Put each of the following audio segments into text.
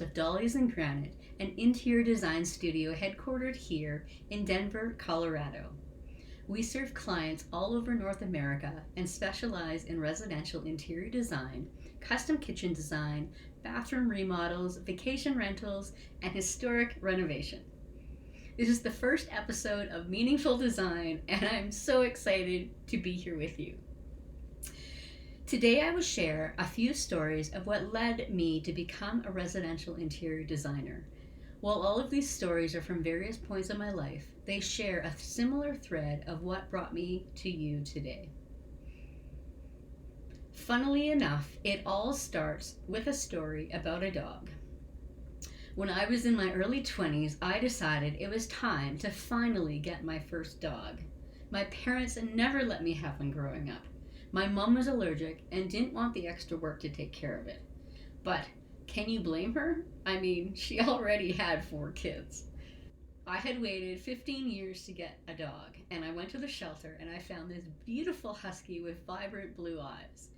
Frost of Dollies and Granite, an interior design studio headquartered here in Denver, Colorado. We serve clients all over North America and specialize in residential interior design, custom kitchen design, bathroom remodels, vacation rentals, and historic renovation. This is the first episode of Meaningful Design, and I'm so excited to be here with you. Today I will share a few stories of what led me to become a residential interior designer. While all of these stories are from various points of my life, they share a similar thread of what brought me to you today. Funnily enough, it all starts with a story about a dog. When I was in my early 20s, I decided it was time to finally get my first dog. My parents never let me have one growing up. My mom was allergic and didn't want the extra work to take care of it. But can you blame her? I mean, she already had 4 kids. I had waited 15 years to get a dog, and I went to the shelter and I found this beautiful husky with vibrant blue eyes.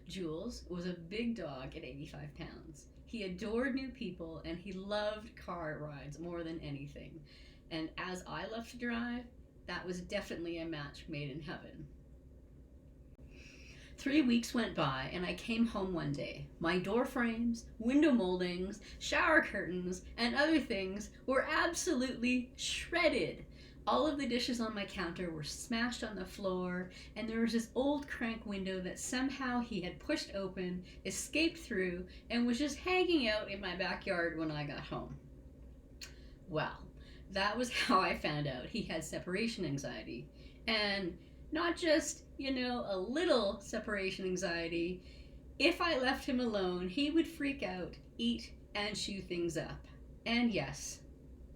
Jules was a big dog at 85 pounds. He adored new people and he loved car rides more than anything. And as I love to drive, that was definitely a match made in heaven. 3 weeks went by and I came home one day. My door frames, window moldings, shower curtains, and other things were absolutely shredded. All of the dishes on my counter were smashed on the floor, and there was this old crank window that somehow he had pushed open, escaped through, and was just hanging out in my backyard when I got home. Well, that was how I found out he had separation anxiety. And not just, a little separation anxiety. If I left him alone, he would freak out, eat, and chew things up. And yes,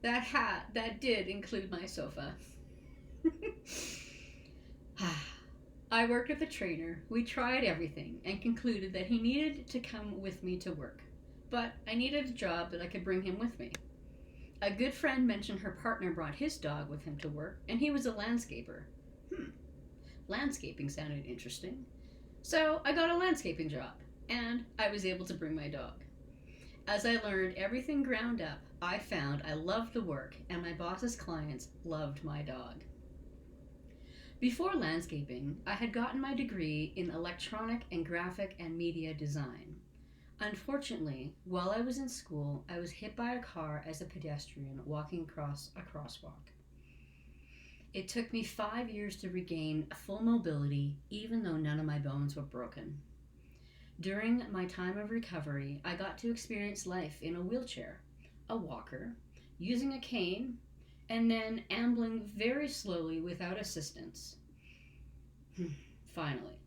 that did include my sofa. I worked with a trainer. We tried everything and concluded that he needed to come with me to work. But I needed a job that I could bring him with me. A good friend mentioned her partner brought his dog with him to work, and he was a landscaper. Landscaping sounded interesting. So I got a landscaping job, and I was able to bring my dog. As I learned everything ground up, I found I loved the work, and my boss's clients loved my dog. Before landscaping, I had gotten my degree in electronic and graphic and media design. Unfortunately, while I was in school, I was hit by a car as a pedestrian walking across a crosswalk. It took me 5 years to regain full mobility, even though none of my bones were broken. During my time of recovery, I got to experience life in a wheelchair, a walker, using a cane, and then ambling very slowly without assistance. Finally.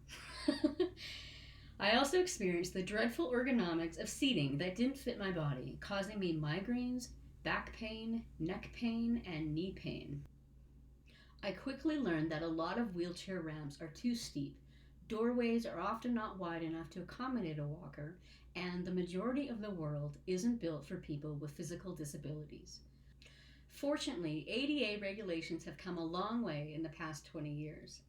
I also experienced the dreadful ergonomics of seating that didn't fit my body, causing me migraines, back pain, neck pain, and knee pain. I quickly learned that a lot of wheelchair ramps are too steep. Doorways are often not wide enough to accommodate a walker, and the majority of the world isn't built for people with physical disabilities. Fortunately, ADA regulations have come a long way in the past 20 years.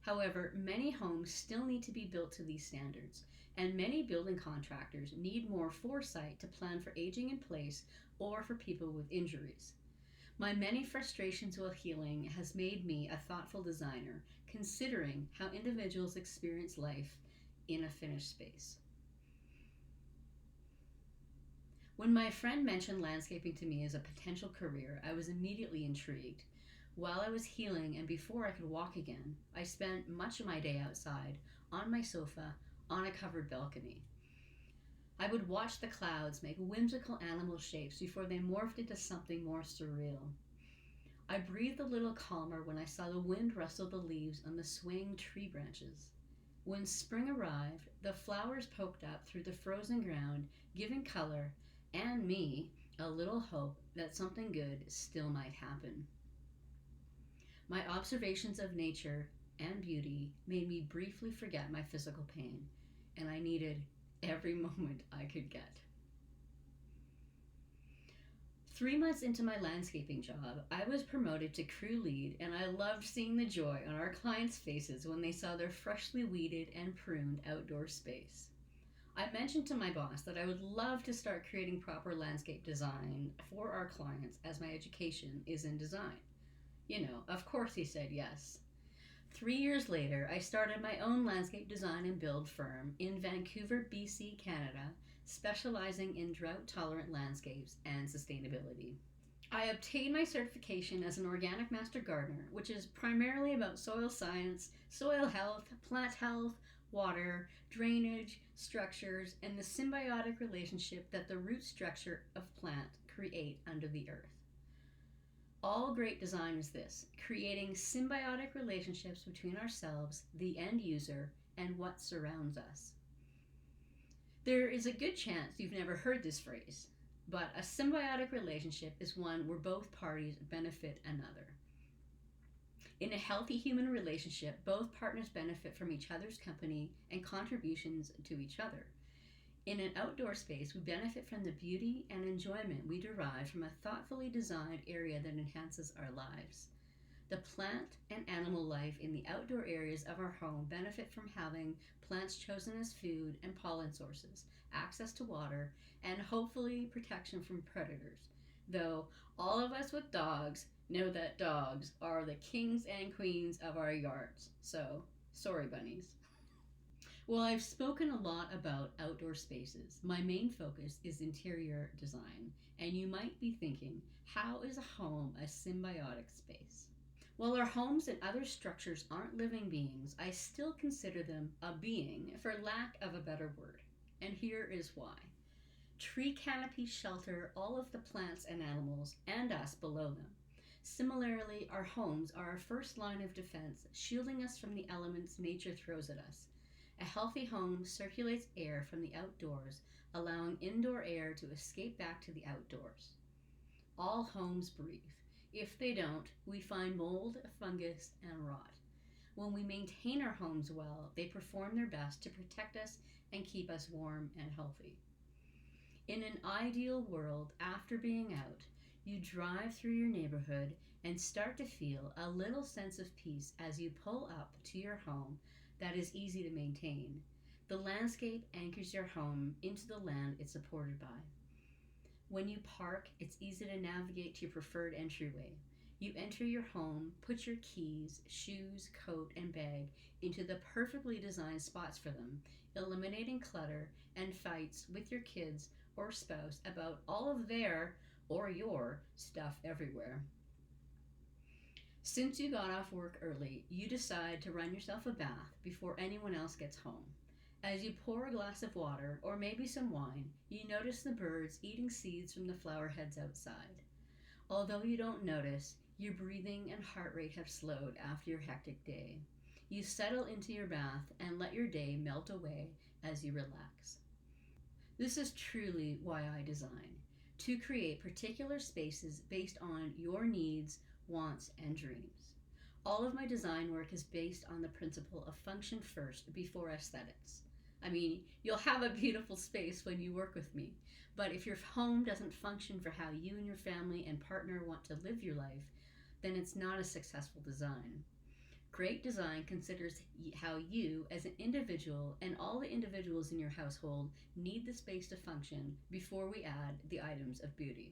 However, many homes still need to be built to these standards, and many building contractors need more foresight to plan for aging in place or for people with injuries. My many frustrations while healing has made me a thoughtful designer, considering how individuals experience life in a finished space. When my friend mentioned landscaping to me as a potential career, I was immediately intrigued. While I was healing and before I could walk again, I spent much of my day outside, on my sofa, on a covered balcony. I would watch the clouds make whimsical animal shapes before they morphed into something more surreal. I breathed a little calmer when I saw the wind rustle the leaves on the swaying tree branches. When spring arrived, the flowers poked up through the frozen ground, giving color, and me, a little hope that something good still might happen. My observations of nature and beauty made me briefly forget my physical pain, and I needed every moment I could get. 3 months into my landscaping job, I was promoted to crew lead, and I loved seeing the joy on our clients' faces when they saw their freshly weeded and pruned outdoor space. I mentioned to my boss that I would love to start creating proper landscape design for our clients as my education is in design. Of course he said yes. 3 years later, I started my own landscape design and build firm in Vancouver, BC, Canada, specializing in drought tolerant landscapes and sustainability. I obtained my certification as an organic master gardener, which is primarily about soil science, soil health, plant health, water, drainage, structures, and the symbiotic relationship that the root structure of plant create under the earth. All great design is this: creating symbiotic relationships between ourselves, the end user, and what surrounds us. There is a good chance you've never heard this phrase, but a symbiotic relationship is one where both parties benefit another. In a healthy human relationship, both partners benefit from each other's company and contributions to each other. In an outdoor space, we benefit from the beauty and enjoyment we derive from a thoughtfully designed area that enhances our lives. The plant and animal life in the outdoor areas of our home benefit from having plants chosen as food and pollen sources, access to water, and hopefully protection from predators. Though all of us with dogs know that dogs are the kings and queens of our yards. So, sorry, bunnies. Well, I've spoken a lot about outdoor spaces. My main focus is interior design, and you might be thinking, how is a home a symbiotic space? While our homes and other structures aren't living beings, I still consider them a being, for lack of a better word. And here is why. Tree canopies shelter all of the plants and animals, and us below them. Similarly, our homes are our first line of defense, shielding us from the elements nature throws at us. A healthy home circulates air from the outdoors, allowing indoor air to escape back to the outdoors. All homes breathe. If they don't, we find mold, fungus, and rot. When we maintain our homes well, they perform their best to protect us and keep us warm and healthy. In an ideal world, after being out, you drive through your neighborhood and start to feel a little sense of peace as you pull up to your home that is easy to maintain. The landscape anchors your home into the land it's supported by. When you park, it's easy to navigate to your preferred entryway. You enter your home, put your keys, shoes, coat, and bag into the perfectly designed spots for them, eliminating clutter and fights with your kids or spouse about all of their or your stuff everywhere. Since you got off work early, you decide to run yourself a bath before anyone else gets home. As you pour a glass of water, or maybe some wine, you notice the birds eating seeds from the flower heads outside. Although you don't notice, your breathing and heart rate have slowed after your hectic day. You settle into your bath and let your day melt away as you relax. This is truly why I design, to create particular spaces based on your needs, wants, and dreams. All of my design work is based on the principle of function first before aesthetics. I mean, you'll have a beautiful space when you work with me, but if your home doesn't function for how you and your family and partner want to live your life, then it's not a successful design. Great design considers how you, as an individual, and all the individuals in your household need the space to function before we add the items of beauty.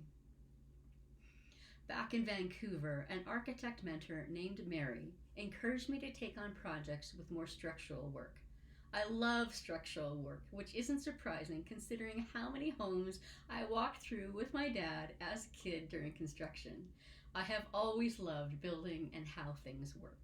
Back in Vancouver, an architect mentor named Mary encouraged me to take on projects with more structural work. I love structural work, which isn't surprising considering how many homes I walked through with my dad as a kid during construction. I have always loved building and how things work.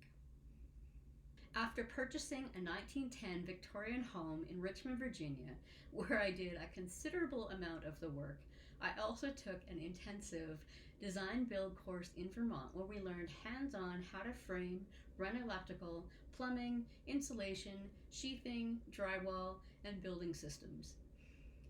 After purchasing a 1910 Victorian home in Richmond, Virginia, where I did a considerable amount of the work, I also took an intensive design build course in Vermont where we learned hands-on how to frame, run electrical, plumbing, insulation, sheathing, drywall, and building systems.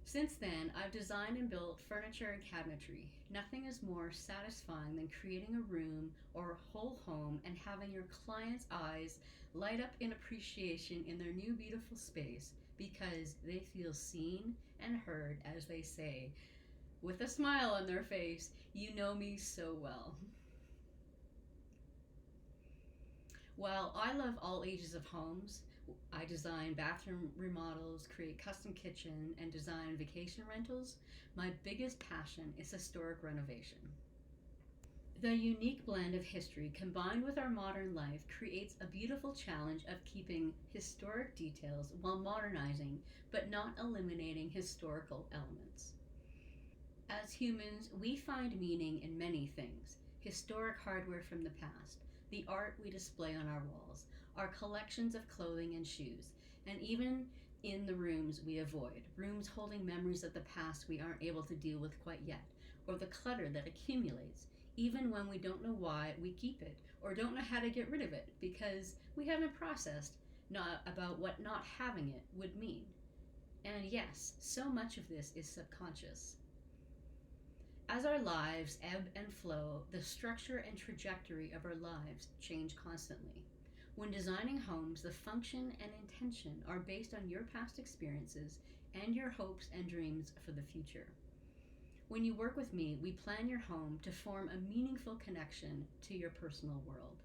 Since then, I've designed and built furniture and cabinetry. Nothing is more satisfying than creating a room or a whole home and having your client's eyes light up in appreciation in their new beautiful space because they feel seen and heard as they say, with a smile on their face, "You know me so well." While I love all ages of homes, I design bathroom remodels, create custom kitchen, and design vacation rentals. My biggest passion is historic renovation. The unique blend of history combined with our modern life creates a beautiful challenge of keeping historic details while modernizing but not eliminating historical elements. As humans, we find meaning in many things: historic hardware from the past, the art we display on our walls, our collections of clothing and shoes, and even in the rooms we avoid, rooms holding memories of the past we aren't able to deal with quite yet, or the clutter that accumulates, even when we don't know why we keep it, or don't know how to get rid of it because we haven't processed not about what not having it would mean. And yes, so much of this is subconscious. As our lives ebb and flow, the structure and trajectory of our lives change constantly. When designing homes, the function and intention are based on your past experiences and your hopes and dreams for the future. When you work with me, we plan your home to form a meaningful connection to your personal world.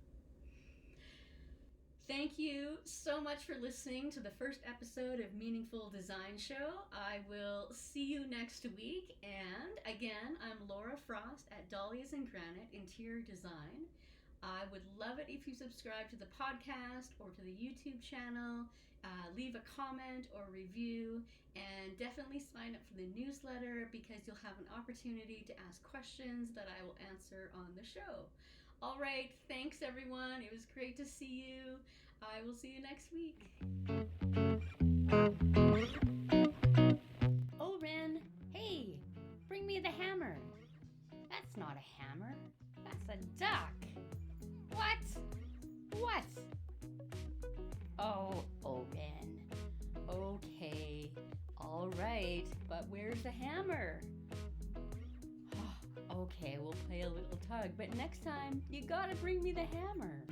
Thank you so much for listening to the first episode of Meaningful Design Show. I will see you next week. And again, I'm Lora Frost at Dahlias and Granite Interior Design. I would love it if you subscribe to the podcast or to the YouTube channel, leave a comment or review, and definitely sign up for the newsletter because you'll have an opportunity to ask questions that I will answer on the show. All right, thanks everyone. It was great to see you. I will see you next week. O-Ren, hey, bring me the hammer. That's not a hammer. That's a duck. What? What? Oh, O-Ren. Okay, all right, but where's the hammer? Okay, we'll play a little tug, but next time you gotta bring me the hammer.